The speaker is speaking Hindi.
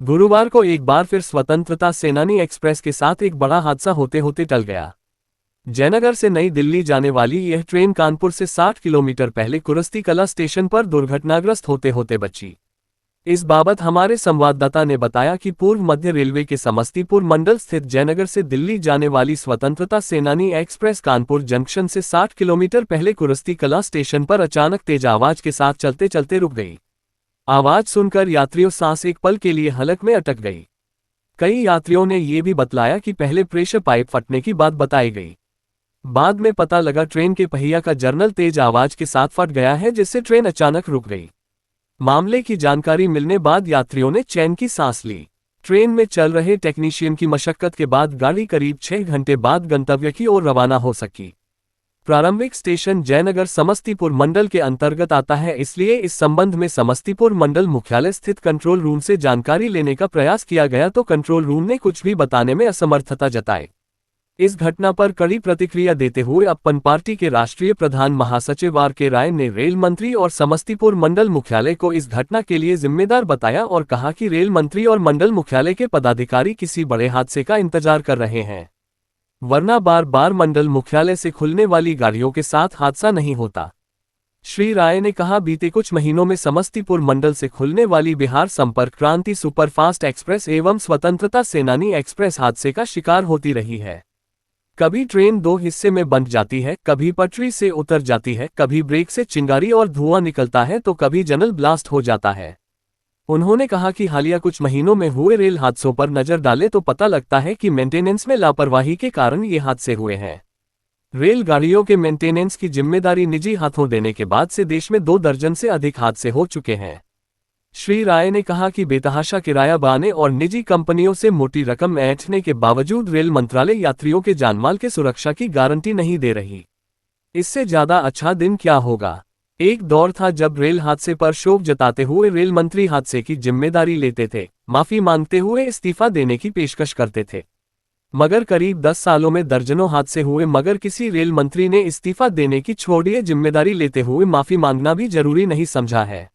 गुरुवार को एक बार फिर स्वतंत्रता सेनानी एक्सप्रेस के साथ एक बड़ा हादसा होते होते टल गया। जयनगर से नई दिल्ली जाने वाली यह ट्रेन कानपुर से 60 किलोमीटर पहले कुरस्ती कला स्टेशन पर दुर्घटनाग्रस्त होते होते बची। इस बाबत हमारे संवाददाता ने बताया कि पूर्व मध्य रेलवे के समस्तीपुर मंडल स्थित जयनगर से दिल्ली जाने वाली स्वतंत्रता सेनानी एक्सप्रेस कानपुर जंक्शन से 60 किलोमीटर पहले कुरस्ती कला स्टेशन पर अचानक तेज आवाज के साथ चलते चलते रुक गई। आवाज सुनकर यात्रियों सांस एक पल के लिए हलक में अटक गई। कई यात्रियों ने यह भी बतलाया कि पहले प्रेशर पाइप फटने की बात बताई गई। बाद में पता लगा ट्रेन के पहिया का जर्नल तेज आवाज के साथ फट गया है, जिससे ट्रेन अचानक रुक गई। मामले की जानकारी मिलने बाद यात्रियों ने चैन की सांस ली। ट्रेन में चल रहे टेक्नीशियन की मशक्कत के बाद गाड़ी करीब 6 घंटे बाद गंतव्य की ओर रवाना हो सकी। प्रारंभिक स्टेशन जयनगर समस्तीपुर मंडल के अंतर्गत आता है, इसलिए इस संबंध में समस्तीपुर मंडल मुख्यालय स्थित कंट्रोल रूम से जानकारी लेने का प्रयास किया गया तो कंट्रोल रूम ने कुछ भी बताने में असमर्थता जताई। इस घटना पर कड़ी प्रतिक्रिया देते हुए अपन पार्टी के राष्ट्रीय प्रधान महासचिव आर.के. राय ने रेल मंत्री और समस्तीपुर मंडल मुख्यालय को इस घटना के लिए जिम्मेदार बताया और कहा कि रेल मंत्री और मंडल मुख्यालय के पदाधिकारी किसी बड़े हादसे का इंतजार कर रहे हैं, वरना बार बार मंडल मुख्यालय से खुलने वाली गाड़ियों के साथ हादसा नहीं होता। श्री राय ने कहा, बीते कुछ महीनों में समस्तीपुर मंडल से खुलने वाली बिहार संपर्क क्रांति सुपरफास्ट एक्सप्रेस एवं स्वतंत्रता सेनानी एक्सप्रेस हादसे का शिकार होती रही है। कभी ट्रेन 2 हिस्से में बंट जाती है, कभी पटरी से उतर जाती है, कभी ब्रेक से चिंगारी और धुआं निकलता है तो कभी जनरल ब्लास्ट हो जाता है। उन्होंने कहा कि हालिया कुछ महीनों में हुए रेल हादसों पर नजर डाले तो पता लगता है कि मेंटेनेंस में लापरवाही के कारण ये हादसे हुए हैं। रेलगाड़ियों के मेंटेनेंस की जिम्मेदारी निजी हाथों देने के बाद से देश में 2 दर्जन से अधिक हादसे हो चुके हैं। श्री राय ने कहा कि बेतहाशा किराया बाने और निजी कंपनियों से मोटी रकम ऐंठने के बावजूद रेल मंत्रालय यात्रियों के जानमाल के सुरक्षा की गारंटी नहीं दे रही। इससे ज्यादा अच्छा दिन क्या होगा। एक दौर था जब रेल हादसे पर शोक जताते हुए रेल मंत्री हादसे की जिम्मेदारी लेते थे, माफी मांगते हुए इस्तीफा देने की पेशकश करते थे। मगर करीब 10 सालों में दर्जनों हादसे हुए मगर किसी रेल मंत्री ने इस्तीफा देने की छोड़िए जिम्मेदारी लेते हुए माफी मांगना भी जरूरी नहीं समझा है।